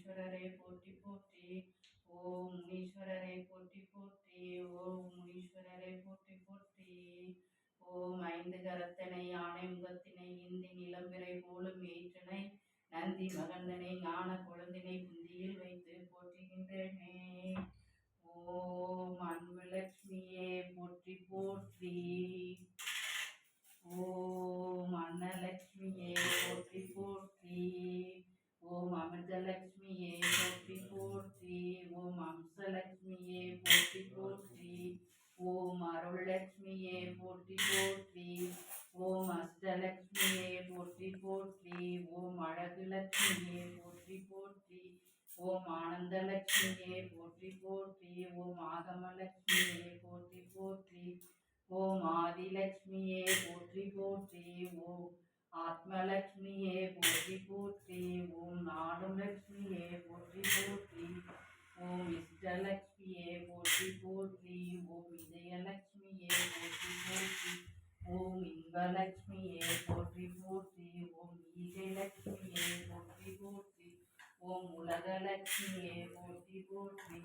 முனீஸ்வரரை போற்றி போற்றி. ஓம் முனீஸ்வரரை போற்றி போற்றி. ஓம் முனீஸ்வரரை போற்றி போற்றி. ஓம் ஐந்து கரத்தனை யானை முகத்தினை இந்தி நிலம்பிரை போலும் ஏற்றனை நந்தி மகந்தனை ஞான குழந்தினை புந்தியில் வைத்து போற்றுகின்றேனே. ஓம் அன்பு லட்சுமியே போற்றி போற்றி. ஓம் அன்னலட்சுமியே போற்றி போற்றி. ஓம் அமிர்தலட்சுமியே போற்றி போற்றி. ஓம் அம்சலட்சுமியே போற்றி போற்றி. ஓம் அருள்லட்சுமியே போற்றி போற்றி. ஓம் அஷ்டலட்சுமியே போற்றி போற்றி. ஓம் அழகு லட்சுமியே போற்றி போற்றி. ஓம் ஆனந்தலட்சுமியே போற்றி போற்றி. ஓம் ஆகமலட்சுமியே போற்றி போற்றி. ஓம் ஆதிலட்சுமியே போற்றி போற்றி. ஓம் ஆத்மலட்சுமியே போற்றி போற்றி. ஓம் நாடும் லட்சுமியே போற்றி போற்றி. ஓம் இஷ்டலட்சுமியே போற்றி போற்றி. ஓம் இதயலட்சுமியே போற்றி போற்றி. ஓம் இன்பலட்சுமியே போற்றி போற்றி. ஓம் ஈகைலட்சுமியே போற்றி போற்றி. ஓம் உலகலட்சுமியே போற்றி போற்றி.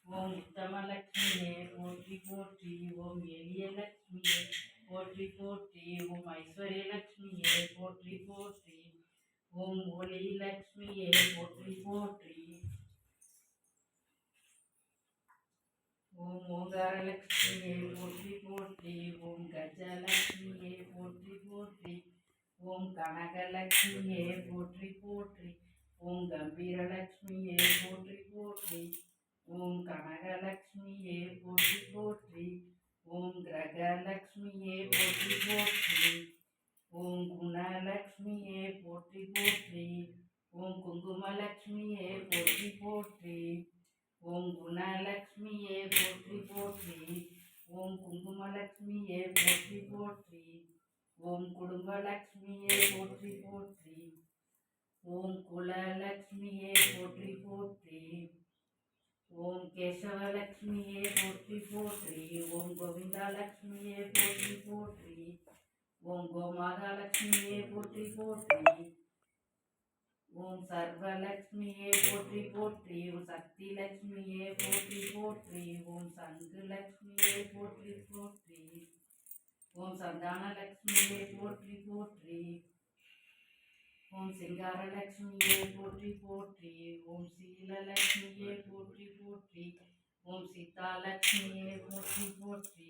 ஓம் உத்தமலட்சுமியே போற்றி போற்றி. ஓம் எளியலட்சுமியே போற்றி போற்றி. ஓம் ஐஸ்வர்யலட்சுமியே போற்றி போற்றி. ஓம் ஒளி லட்சுமியே போற்றி போற்றி. ஓம் ஓங்காரலட்சுமியே போற்றி போற்றி. ஓம் கஜலட்சுமியே போற்றி போற்றி. ஓம் கனகலட்சுமியே போற்றி போற்றி. ஓம் கம்பீரலட்சுமியே போற்றி போற்றி. ஓம் கனகலட்சுமியே போற்றி போற்றி. ஓம் கிரகலட்சுமியே போற்றி போற்றி. ஓம் குணலட்சுமியே போற்றி போற்றி. ஓம் குங்குமலட்சுமியே போற்றி போற்றி. ஓம் குணலட்சுமியே போற்றி போற்றி. ஓம் குங்குமலட்சுமியே போற்றி போற்றி. ஓம் குடும்பலட்சுமியே போற்றி போற்றி. ஓம் குலலட்சுமியே போற்றி போற்றி. ஓம் கேசவலட்சுமியே போற்றி போற்றி. ஓம் கோவிந்தாலட்சுமியே போற்றி போற்றி. ஓம் கோமாதாலட்சுமியே போற்றி போற்றி. ஓம் சர்வலட்சுமியே போற்றி போற்றி. ஓம் சக்தி லட்சுமியே போற்றி போற்றி. ஓம் சங்கு லட்சுமியே போற்றி போற்றி. ஓம் சந்தான லட்சுமியே போற்றி போற்றி. ஓம் சிங்காரலட்சுமியே போற்றி போற்றி. ஓம் சீலலட்சுமியே போற்றி போற்றி. ஓம் சீதாலட்சுமியே போற்றி போற்றி.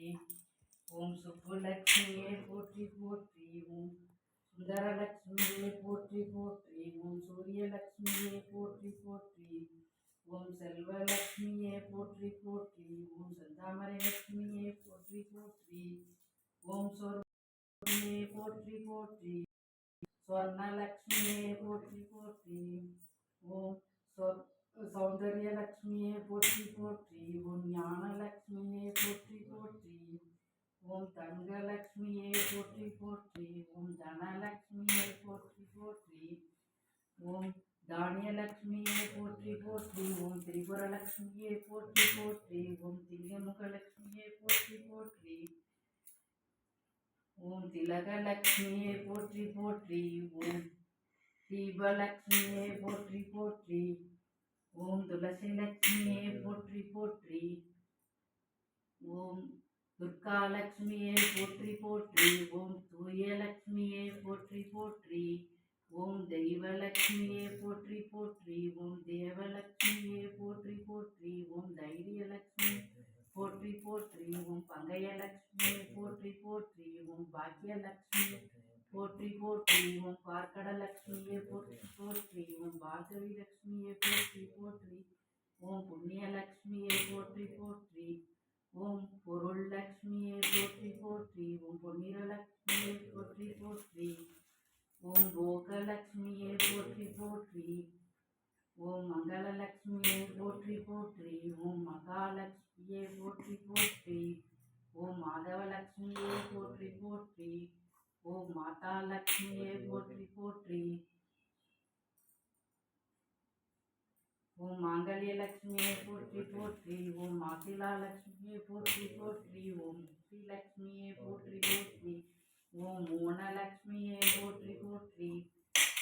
ஓம் சுப்புலட்சுமியே போற்றி போற்றி. ஓம் சுந்தரலட்சுமியே போற்றி போற்றி. ஓம் சூரியலட்சுமியே போற்றி போற்றி. ஓம் செல்வலட்சுமியே போற்றி போற்றி. ஓம் செந்தாமரை லட்சுமியே போற்றி போற்றி. ஓம் சொர்ணே போற்றி போற்றி. ஸ்வர்ணலட்சுமியே போற்றி போற்றி. ஓம் சௌந்தர்யலட்சுமியே போற்றி போற்றி. ஓம் ஞானலட்சுமியே போற்றி போற்றி. ஓம் தங்கலட்சுமியே போற்றி போற்றி. ஓம் தனலட்சுமியே போற்றி போற்றி. ஓம் தானியலட்சுமியே போற்றி போற்றி. ஓம் திரிபுரலட்சுமியே போற்றி போற்றி. ஓம் திங்கமுகலட்சுமியே போற்றி போற்றி. ஓம் திலகலட்சுமியே போற்றி போற்றி. ஓம் தீபலட்சுமியே போற்றி போற்றி. ஓம் துளசி லட்சுமியே போற்றி போற்றி. ஓம் துர்காலட்சுமியே போற்றி போற்றி. ஓம் தூயலட்சுமியே போற்றி போற்றி. ஓம் தெய்வலட்சுமியே போற்றி போற்றி. ஓம் தேவலட்சுமியே போற்றி போற்றி. ஓம் தைரியலட்சுமி போற்றி போற்றி. ஓம் பங்கையலட்சுமியே போற்றி போற்றி. ஓம் பாக்கியலட்சுமி போற்றி போற்றி. ஓம் பார்க்கடலட்சுமியே போற்றி போற்றி. ஓம் பார்கவி லட்சுமியே போற்றி போற்றி. ஓம் புண்ணியலட்சுமியே போற்றி போற்றி. ஓம் பொருள் லட்சுமியே போற்றி போற்றி. ஓம் பொன்னிறலட்சுமியே போற்றி போற்றி. ஓம் போகலட்சுமியே போற்றி போற்றி. ஓம் மங்களலட்சுமியே போற்றி போற்றி. ஓம் மகாலட்சுமியே போற்றி போற்றி. ஓம் மாதவலட்சுமியே போற்றி போற்றி. ஓம் மாதா லட்சுமியே போற்றி போற்றி. ஓம் மாங்கல்யலட்சுமியே போற்றி போற்றி. ஓம் மாசிலாலட்சுமியே போற்றி போற்றி. ஓம் ஸ்ரீலட்சுமியே போற்றி போற்றி. ஓம் மோனலட்சுமியே போற்றி போற்றி.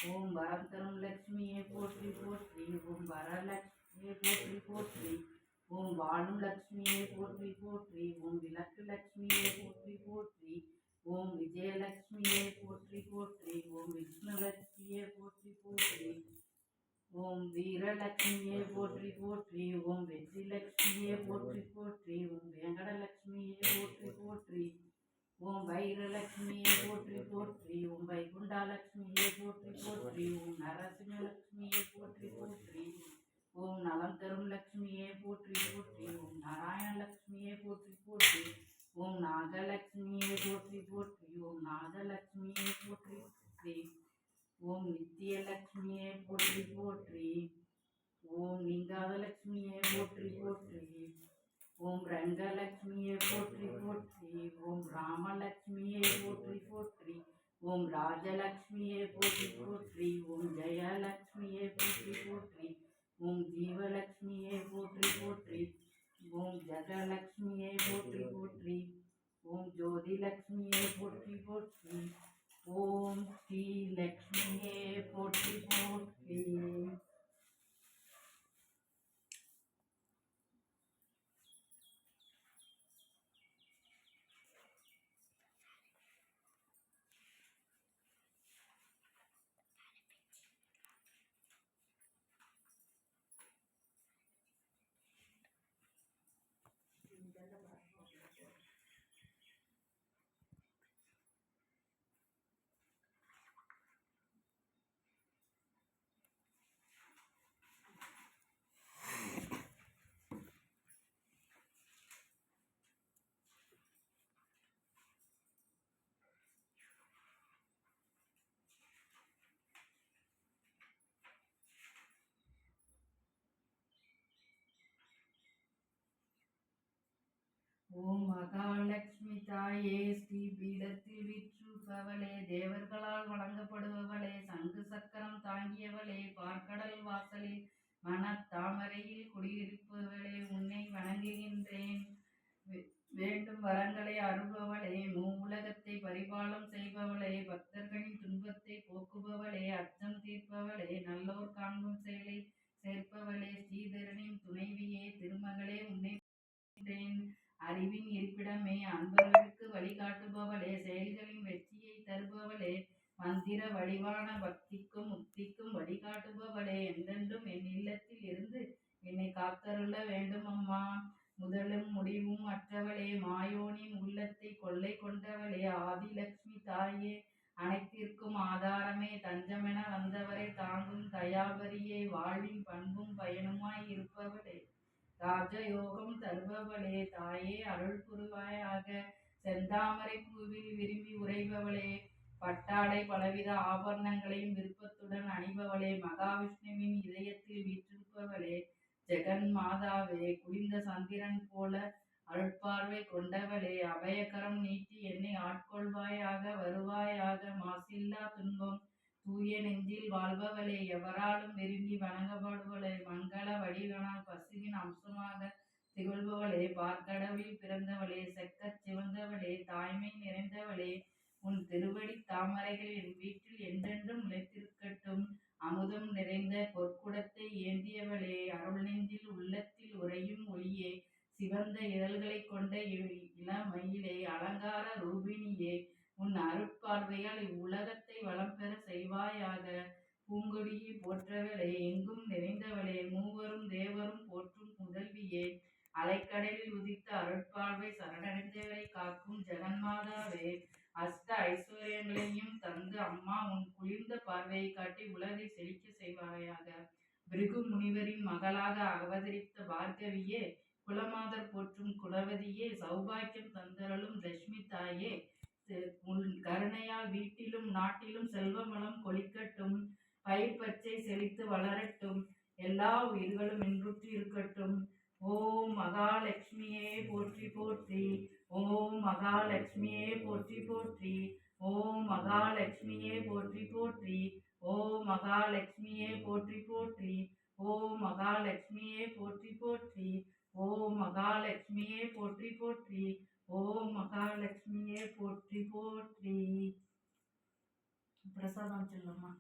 ஓம் வரம் தரும் லட்சுமியே போற்றி போற்றி. ஓம் வரலட்சுமியே போற்றி போற்றி. ஓம் வாழும் லட்சுமியே போற்றி போற்றி. ஓம் விளக்கு லட்சுமியே போற்றி போற்றி. ஓம் விஜயலட்சுமியே போற்றி போற்றி. ஓம் விஷ்ணு லட்சுமியே போற்றி போற்றி. ஓம் வீரலட்சுமியே போற்றி போற்றி. ஓம் வெற்றி லட்சுமியே போற்றி போற்றி. ஓம் வெங்கடலட்சுமியே போற்றி போற்றி. ஓம் வைரலட்சுமியே போற்றி போற்றி. ஓம் வைகுண்டாலட்சுமியே போற்றி போற்றி. ஓம் நரசிம்மலட்சுமியே போற்றி போற்றி. ஓம் நலம் தரும் லட்சுமியே போற்றி போற்றி. ஓம் நாராயணலட்சுமியே போற்றி போற்றி. ஓம் நாகலட்சுமியே போற்றி போற்றி. ஓம் நாகலட்சுமியே போற்றி போற்றி. ஓம் நித்தியலட்சுமியே போற்றி போற்றி. ஓம் நீங்காத லட்சுமியே போற்றி போற்றி. ஓம் ரங்கலட்சுமியே போற்றி போற்றி. ஓம் ராமலட்சுமியே போற்றி போற்றி. ஓம் ராஜலட்சுமியே போற்றி போற்றி. ஓம் ஜெயலட்சுமியே போற்றி போற்றி. ஓம் ஜீவலட்சுமியே போற்றி போற்றி. ஓம் ஜெகலட்சுமியே போற்றி போற்றி. ஓம் ஜோதிலட்சுமியே போற்றி போற்றி. ஓம் ஸ்ரீ லக்ஷ்மியே போற்றி போற்றி. ஓம் மகாலட்சுமி தாயே, ஸ்ரீ பீடத்தில் வீற்றிருப்பவளே, தேவர்களால் வணங்கப்படுபவளே, சங்கு சக்கரம் தாங்கியவளே, பார்க்கடல் வாசலில் மனத்தாமரையில் குடியிருப்பவளே, உன்னை வணங்குகின்றேன். வேண்டும் வரங்களை அருள்பவளே, உலகத்தை பரிபாலம் செய்பவளே, பக்தர்களின் துன்பத்தை போக்குபவளே, அச்சம் தீர்ப்பவளே, நல்லோர் காண்பும் செயலை சேர்ப்பவளே, ஸ்ரீதரனின் துணைவியே, திருமகளே, உன்னை அறிவின் இருப்பிடமே, அன்பர்களுக்கு வழிகாட்டுபவளே, செயல்களின் வெற்றியை தருபவளே, மந்திர வடிவான பக்திக்கும் முக்திக்கும் வழிகாட்டுபவளே, என்றென்றும் என் இல்லத்தில் இருந்து என்னை காத்தருள வேண்டும் அம்மா. முதலும் முடிவும் அற்றவளே, மாயோனின் உள்ளத்தை கொள்ளை கொண்டவளே, ஆதிலட்சுமி தாயே, அனைத்திற்கும் ஆதாரமே, தஞ்சமென வந்தவரை தாங்கும் தயாபரியே, வாழ்வின் பண்பும் பயனுமாய் இருப்பவளே, ராஜயோகம் தருபவளே, தாயே அருள் புரிவாயாக. செந்தாமரை பூவில் விரும்பி உறைபவளே, பட்டாடை பலவித ஆபரணங்களையும் விருப்பத்துடன் அணிபவளே, மகாவிஷ்ணுவின் இதயத்தில் வீற்றிருப்பவளே, ஜெகன் மாதாவே, குளிர்ந்த சந்திரன் போல அருட்பார்வை கொண்டவளே, அபயகரம் நீட்டி என்னை ஆட்கொள்வாயாக, வருவாயாக. மாசில்லா துன்பம் தூய நெஞ்சில் வாழ்பவளே, எவராலும் விரும்பி வணங்கப்படுவளே, மங்கள வடிவன பசுவின் அம்சமாக திகழ்பவளே, பார்க்கடவில் பிறந்தவளே, செக்கச் சிவந்தவளே, தாய்மை நிறைந்தவளே, உன் திருவடி தாமரைகள் என் வீட்டில் என்றென்றும் நிலைத்திருக்கட்டும். அமுதம் நிறைந்த பொற்குடத்தை ஏந்தியவளே, அருள் நெஞ்சில் உள்ளத்தில் உறையும் ஒளியே, சிவந்த இதழ்களை கொண்ட இளமயிலே, அலங்கார ரூபிணியே, உன் அருட்பார்வையால் இவ்வுலகத்தை வளம் பெற செய்வாயாக. பூங்கொடியை போற்றவளே, எங்கும் நிறைந்தவளே, மூவரும் தேவரும் போற்றும் முதல்வியே, அலைக்கடலில் உதித்த அருட்பார்வை சரணடைந்தவரை காக்கும் ஜெகன்மாதாவே, அஷ்ட ஐஸ்வர்யங்களையும் தந்து அம்மா உன் குளிர்ந்த பார்வையை காட்டி உலகை செழிக்க செய்வாயாக. பிருகு முனிவரின் மகளாக அவதரித்த பார்கவியே, குலமாதர் போற்றும் குலவதியே, சௌபாக்கியம் தந்தருளும் லட்சுமி தாயே, உன் கருணையால் வீட்டிலும் நாட்டிலும் செல்வ வளம் கொளிக்கட்டும். பயிர் பச்சை செழித்து வளரட்டும். எல்லா உயிர்களும் இன்புற்று இருக்கட்டும். ஓம் மகாலட்சுமியே போற்றி போற்றி. ஓம் மகாலட்சுமியே போற்றி போற்றி. ஓம் மகாலட்சுமியே போற்றி போற்றி. ஓம் மகாலட்சுமியே போற்றி போற்றி. ஓம் மகாலட்சுமியே போற்றி போற்றி. ஓம் மகாலட்சுமியே போற்றி போற்றி. ஓம் மகாலட்சுமியே போற்றி போற்றி. பிரசாதம் சொல்லம்மா.